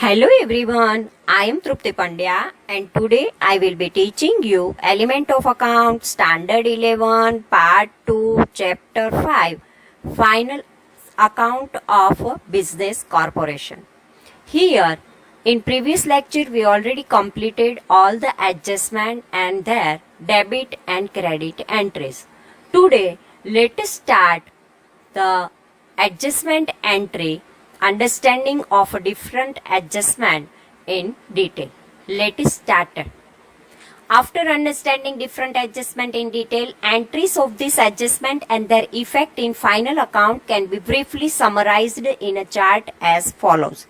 Hello everyone, I am Trupti Pandya and today I will be teaching you Element of Account Standard 11 Part 2 Chapter 5 Final Account of a Business Corporation. Here in previous lecture we already completed all the adjustment and their debit and credit entries. Today let us start the adjustment entry understanding of a different adjustment in detail. Let us start. After understanding different adjustment in detail, entries of this adjustment and their effect in final account can be briefly summarized in a chart as follows.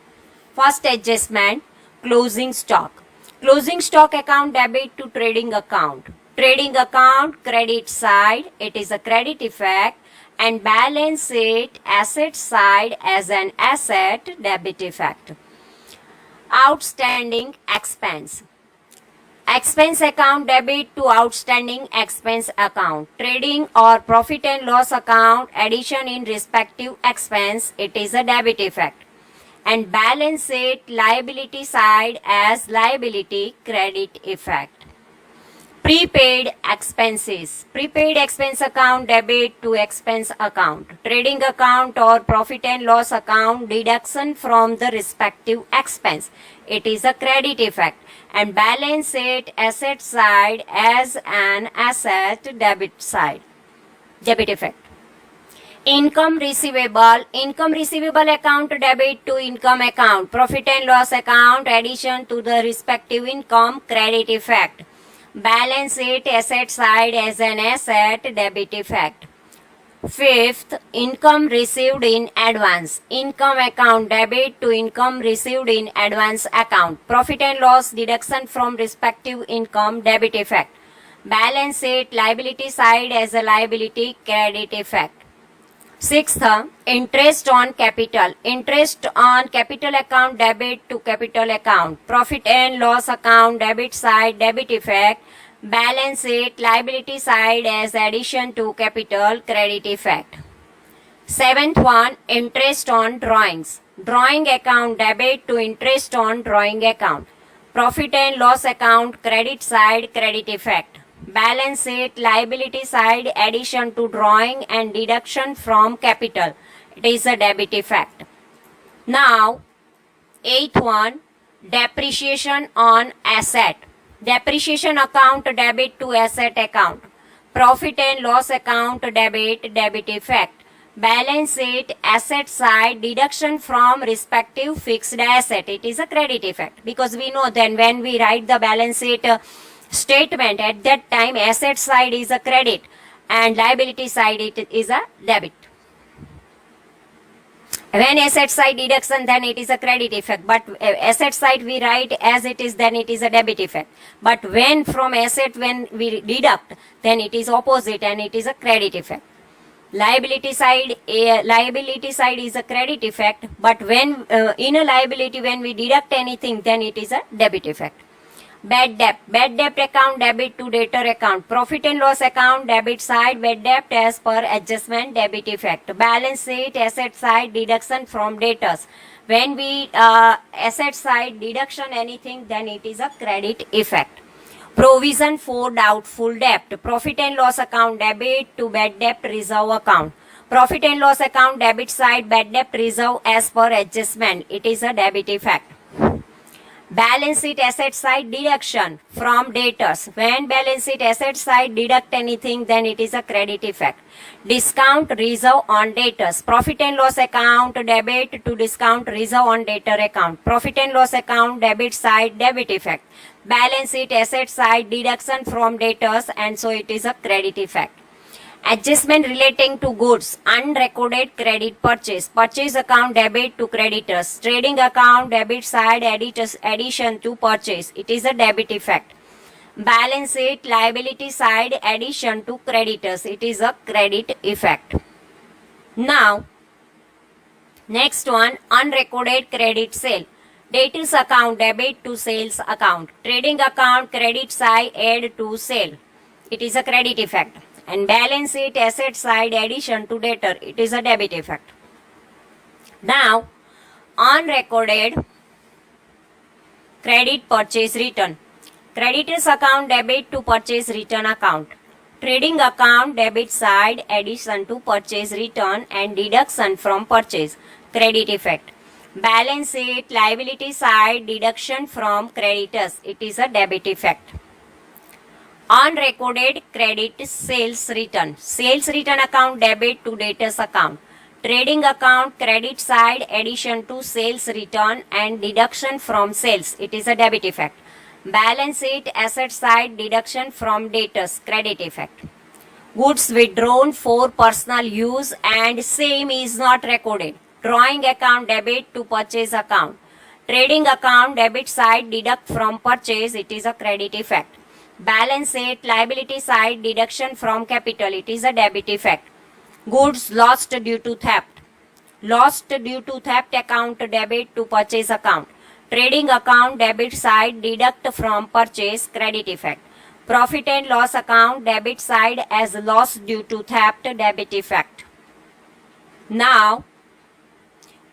First adjustment, closing stock. Closing stock account debit to trading account. Trading account credit side, it is a credit effect, and balance sheet asset side as an asset debit effect. Outstanding expense. Expense account debit to outstanding expense account. Trading or profit and loss account addition in respective expense, it is a debit effect. And balance sheet liability side as liability credit effect. Prepaid expenses. Prepaid expense account debit to expense account. Trading account or profit and loss account deduction from the respective expense. It is a credit effect. And balance sheet asset side as an asset debit side. Debit effect. Income receivable. Income receivable account debit to income account. Profit and loss account addition to the respective income credit effect. Balance sheet asset side as an asset debit effect. Fifth, income received in advance. Income account debit to income received in advance account. Profit and loss deduction from respective income debit effect. Balance sheet liability side as a liability credit effect. Sixth, interest on capital. Interest on capital account debit to capital account. Profit and loss account debit side debit effect. Balance sheet liability side as addition to capital credit effect. Seventh one, interest on drawings. Drawing account debit to interest on drawing account. Profit and loss account credit side credit effect. Balance sheet liability side addition to drawing and deduction from capital. It is a debit effect. Now, eighth one, depreciation on asset. Depreciation account debit to asset account. Profit and loss account debit effect. Balance sheet asset side deduction from respective fixed asset. It is a credit effect because we know then when we write the balance sheet statement at that time asset side is a credit and liability side it is a debit. When asset side deduction then it is a credit effect, but asset side we write as it is then it is a debit effect. But when from asset when we deduct then it is opposite and it is a credit effect. Liability side is a credit effect, but when in a liability when we deduct anything then it is a debit effect. Bad debt account debit to debtor account. Profit and loss account debit side, bad debt as per adjustment debit effect. Balance sheet asset side deduction from debtors. When we asset side deduction anything then it is a credit effect. Provision for doubtful debt. Profit and loss account debit to bad debt reserve account. Profit and loss account debit side, bad debt reserve as per adjustment. It is a debit effect. Balance sheet asset side deduction from debtors. When balance sheet asset side deduct anything then it is a credit effect. Discount reserve on debtors. Profit and loss account debit to discount reserve on debtor account. Profit and loss account debit side debit effect. Balance sheet asset side deduction from debtors and so it is a credit effect. Adjustment relating to goods, unrecorded credit purchase. Purchase account debit to creditors. Trading account debit side addition to purchase. It is a debit effect. Balance sheet liability side addition to creditors. It is a credit effect. Now, next one, unrecorded credit sale. Debtors account debit to sales account. Trading account credit side add to sale. It is a credit effect. And balance sheet asset side addition to debtor, it is a debit effect. Now, unrecorded Credit purchase return. Creditors account debit to purchase return account. Trading account debit side addition to purchase return and deduction from purchase. Credit effect. Balance sheet liability side deduction from creditors. It is a debit effect. Unrecorded credit sales return. Sales return account debit to debtors account. Trading account credit side addition to sales return and deduction from sales. It is a debit effect. Balance sheet asset side deduction from debtors. Credit effect. Goods withdrawn for personal use and same is not recorded. Drawing account debit to purchase account. Trading account debit side deduct from purchase. It is a credit effect. Balance sheet liability side deduction from capital. It is a debit effect. Goods lost due to theft. Lost due to theft account debit to purchase account. Trading account debit side deduct from purchase. Credit effect. Profit and loss account debit side as loss due to theft. Debit effect. Now,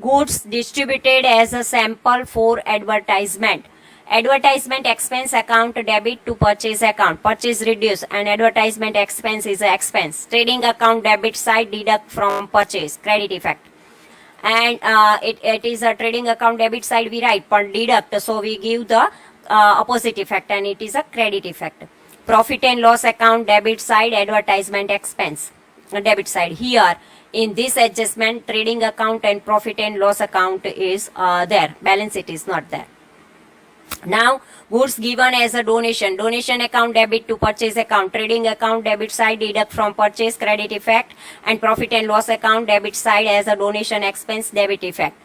goods distributed as a sample for advertisement. Advertisement expense account debit to purchase account. Purchase reduce and advertisement expense is a expense. Trading account debit side deduct from purchase. Credit effect. And it is a trading account debit side we write per deduct, so we give the opposite effect and it is a credit effect. Profit and loss account debit side advertisement expense. Debit side. Here in this adjustment trading account and profit and loss account is there. Balance sheet is not there. Now, goods given as a donation. Donation account debit to purchase account. Trading account debit side deduct from purchase. Credit effect. And profit and loss account debit side as a donation expense. Debit effect.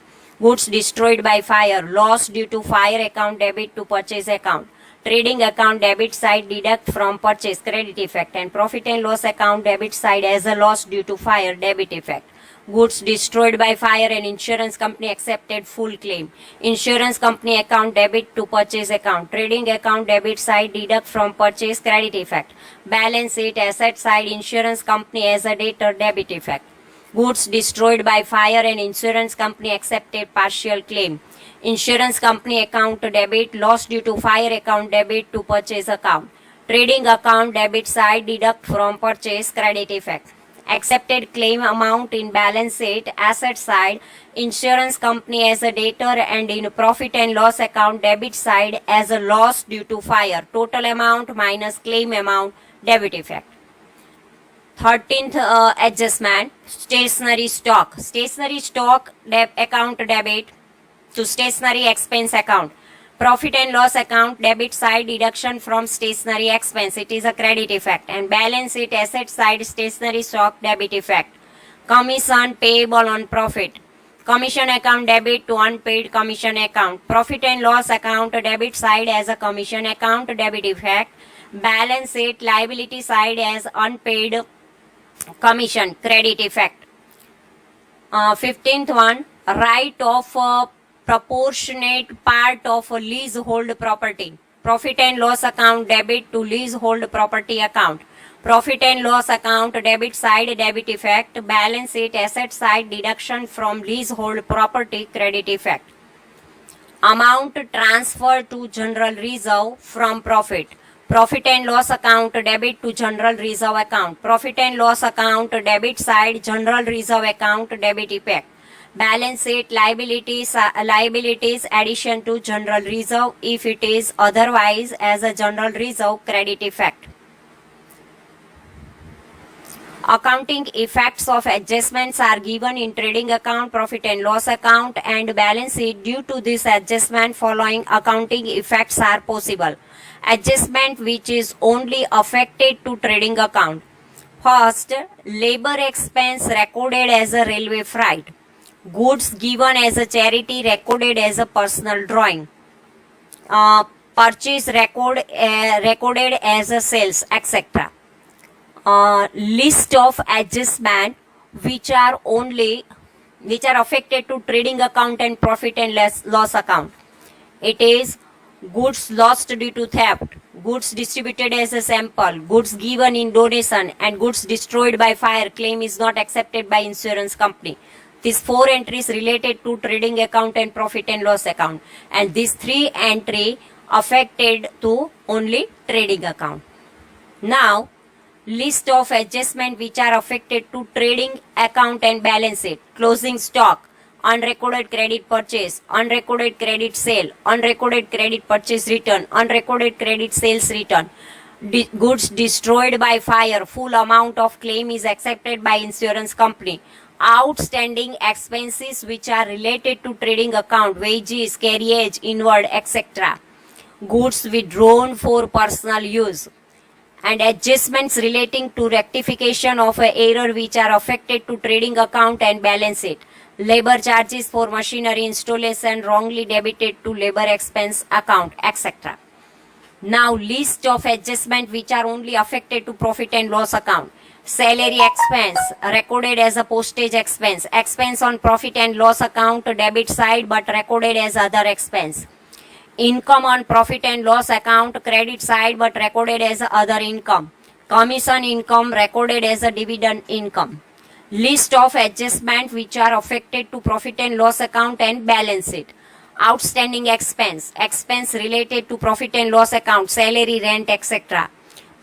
Goods destroyed by fire. Loss due to fire account debit to purchase account. Trading account debit side deduct from purchase. Credit effect. And profit and loss account debit side as a loss due to fire. Debit effect. Goods destroyed by fire and insurance company accepted full claim. Insurance company account debit to purchase account. Trading account debit side deduct from purchase. Credit effect. Balance sheet asset side insurance company as a debtor. Debit effect. Goods destroyed by fire and insurance company accepted partial claim. Insurance company account debit loss due to fire account debit to purchase account. Trading account debit side deduct from purchase. Credit effect. Accepted claim amount in balance sheet asset side insurance company as a debtor and in profit and loss account debit side as a loss due to fire. Total amount minus claim amount. Debit effect. 13th adjustment stationery stock. Stationery stock account debit to stationery expense account. Profit and loss account debit side deduction from stationery expense. It is a credit effect. And balance sheet asset side stationery stock debit effect. Commission payable on profit. Commission account debit to unpaid commission account. Profit and loss account debit side as a commission account. Debit effect. Balance sheet liability side as unpaid commission. Credit effect. 15th one, right of proportionate part of a leasehold property. Profit and loss account debit to leasehold property account. Profit and loss account debit side debit effect. Balance sheet asset side deduction from leasehold property. Credit effect. Amount transferred to general reserve from profit. Profit and loss account debit to general reserve account. Profit and loss account debit side general reserve account. Debit effect. Balance sheet liabilities addition to general reserve if it is otherwise as a general reserve. Credit effect. Accounting effects of adjustments are given in trading account, profit and loss account and balance sheet. Due to this adjustment, following accounting effects are possible. Adjustment which is only affected to trading account. First, labor expense recorded as a railway freight. Goods given as a charity recorded as a personal drawing. Purchase recorded as a sales, etc. List of adjustment which are affected to trading account and profit and loss account. It is goods lost due to theft, goods distributed as a sample, goods given in donation and goods destroyed by fire. Claim is not accepted by insurance company. These 4 entries related to trading account and profit and loss account, and these 3 entry affected to only trading account. Now, list of adjustment which are affected to trading account and balance sheet: closing stock, unrecorded credit purchase, unrecorded credit sale, unrecorded credit purchase return, unrecorded credit sales return, goods destroyed by fire, full amount of claim is accepted by insurance company, outstanding expenses which are related to trading account, wages, carriage, inward, etc., goods withdrawn for personal use, and adjustments relating to rectification of an error which are affected to trading account and balance sheet, labor charges for machinery installation wrongly debited to labor expense account, etc. Now, list of adjustment which are only affected to profit and loss account: salary expense recorded as a postage expense, expense on profit and loss account debit side but recorded as other expense, income on profit and loss account credit side but recorded as other income, commission income recorded as a dividend income. List of adjustment which are affected to profit and loss account and balance sheet: outstanding expense, expense related to profit and loss account, salary, rent, etc.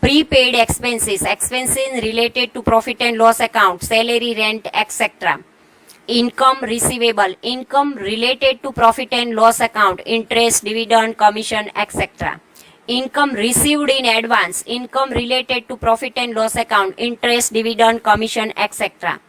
Prepaid expenses, expenses related to profit and loss account, salary, rent, etc. Income receivable, income related to profit and loss account, interest, dividend, commission, etc. Income received in advance, income related to profit and loss account, interest, dividend, commission, etc.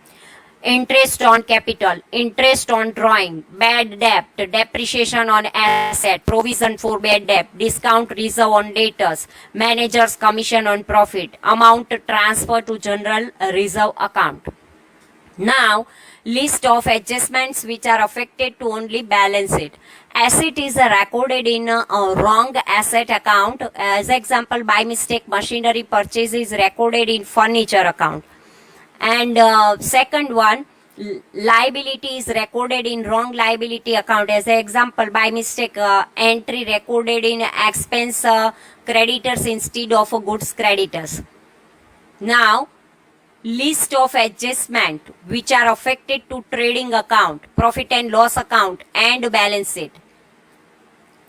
Interest on capital, interest on drawing, bad debt, depreciation on asset, provision for bad debt, discount reserve on debtors, manager's commission on profit, amount transfer to general reserve account. Now, list of adjustments which are affected to only balance sheet. Asset is recorded in a wrong asset account. As example, by mistake machinery purchase is recorded in furniture account. And second one, liability is recorded in wrong liability account. As an example, by mistake entry recorded in expense creditors instead of goods creditors. Now, list of adjustment which are affected to trading account, profit and loss account and balance sheet.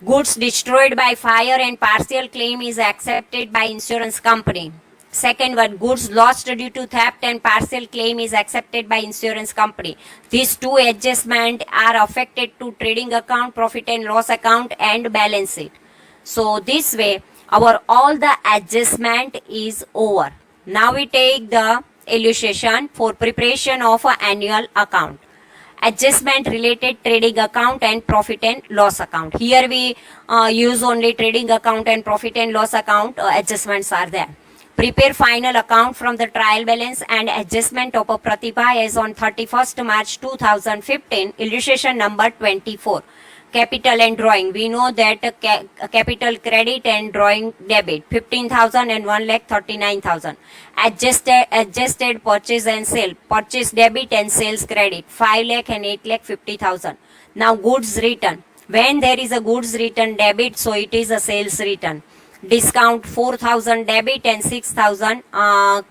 Goods destroyed by fire and partial claim is accepted by insurance company. Second one, goods lost due to theft and partial claim is accepted by insurance company. These two adjustments are affected to trading account, profit and loss account and balance sheet. So this way our all the adjustment is over. Now we take the illustration for preparation of an annual account. Adjustment related trading account and profit and loss account. Here we use only trading account and profit and loss account adjustments are there. Prepare final account from the trial balance and adjustment of a Pratibha as on 31st March 2015. Illustration number 24. Capital and drawing. We know that capital credit and drawing debit 15,000 and 1,39,000. Adjusted purchase and sale. Purchase debit and sales credit 5 lakh and 8,50,000. Now goods return. When there is a goods return debit, so it is a sales return. Discount 4,000 debit and 6,000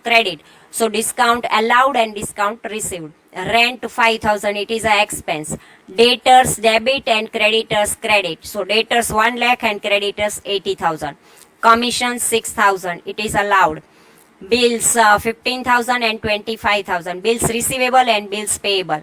credit. So discount allowed and discount received. Rent 5,000, it is a expense. Debtors debit and creditors credit. So debtors 1 lakh and creditors 80,000. Commission 6,000, it is allowed. Bills 15,000 and 25,000. Bills receivable and bills payable.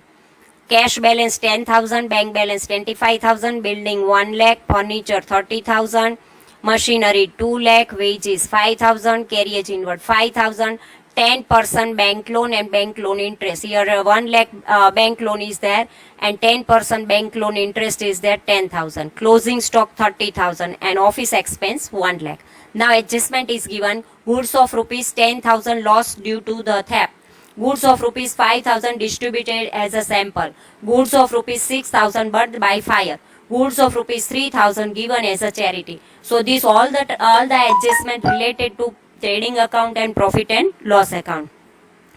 Cash balance 10,000, bank balance 25,000, building 1 lakh, furniture 30,000, machinery 2 lakh, wages 5,000, carriage inward 5,000, 10% bank loan and bank loan interest. Here 1 lakh bank loan is there and 10% bank loan interest is there 10,000. Closing stock 30,000 and office expense 1 lakh. Now adjustment is given. Goods of rupees 10,000 lost due to the theft. Goods of rupees 5,000 distributed as a sample. Goods of rupees 6,000 burned by fire. Goods of rupees 3,000 given as a charity. So this all the adjustment related to trading account and profit and loss account.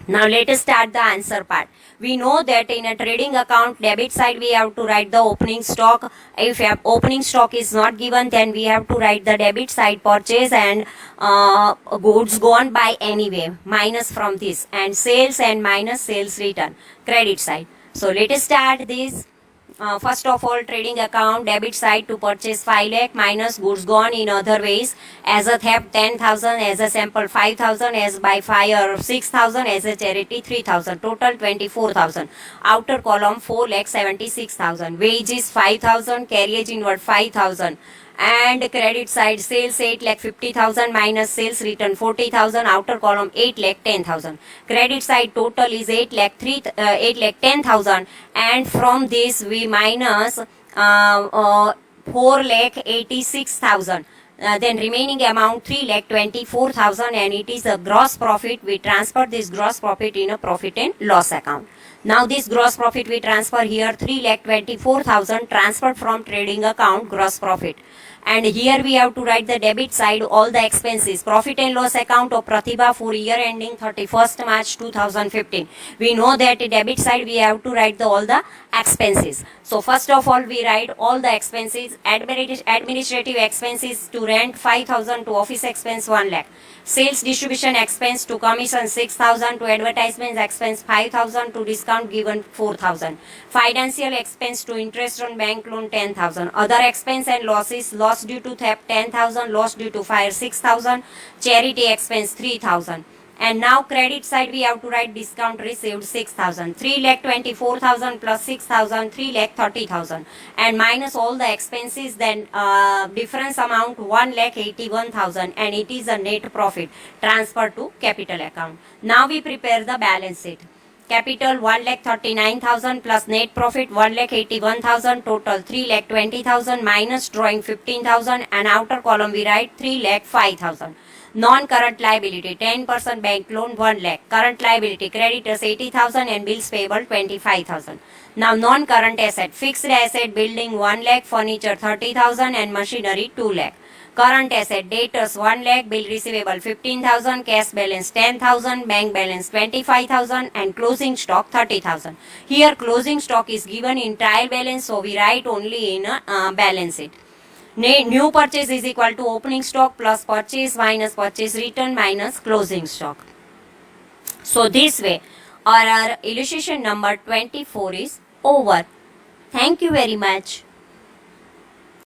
Now let us start the answer part. We know that in a trading account debit side we have to write the opening stock. If opening stock is not given, then we have to write the debit side purchase and goods gone by anyway minus from this, and sales and minus sales return. Credit side. So let us start this. First of all, trading account debit side to purchase 5 lakh minus goods gone in other ways, as a theft 10,000, as a sample 5,000, as by fire 6,000, as a charity 3,000, total 24,000. Outer column 4 lakh 76,000, wages 5,000, carriage inward 5,000. And credit side sales 8 lakh 50,000 minus sales return 40,000, outer column 8 lakh 10,000. Credit side total is 8 lakh 10,000, and from this we minus 4 lakh 86,000. Then remaining amount 3 lakh 24,000, and it is a gross profit. We transfer this gross profit in a profit and loss account. Now this gross profit we transfer here 3 lakh 24,000 transferred from trading account gross profit. And here we have to write the debit side all the expenses. Profit and loss account of Pratibha for year ending 31st March 2015. We know that debit side we have to write all the expenses. So first of all we write all the expenses. Administrative expenses to rent 5,000, to office expense 1 lakh. Sales distribution expense to commission 6,000, to advertisements expense 5,000, to discount given 4,000. Financial expense to interest on bank loan 10,000. Other expense and losses, loss due to theft 10,000, loss due to fire 6,000, charity expense 3,000. And now credit side we have to write discount received 6,000. 3 lakh 24,000 plus 6,000, 3 lakh 30,000. And minus all the expenses, then difference amount 1 lakh 81,000, and it is a net profit transferred to capital account. Now we prepare the balance sheet. Capital 1 lakh 39,000 plus net profit 1 lakh 81,000, total 3 lakh 20,000 minus drawing 15,000, and outer column we write 3 lakh 5,000. Non-current liability 10% bank loan 1 lakh. Current liability creditors 80,000 and bills payable 25,000. Now non-current asset, fixed asset building 1 lakh, furniture 30,000 and machinery 2 lakh. Current asset debtors 1 lakh, bill receivable 15,000, cash balance 10,000, bank balance 25,000, and closing stock 30,000. Here closing stock is given in trial balance, so we write only in a balance sheet. New purchase is equal to opening stock plus purchase minus purchase return minus closing stock. So this way our illustration number 24 is over. Thank you very much.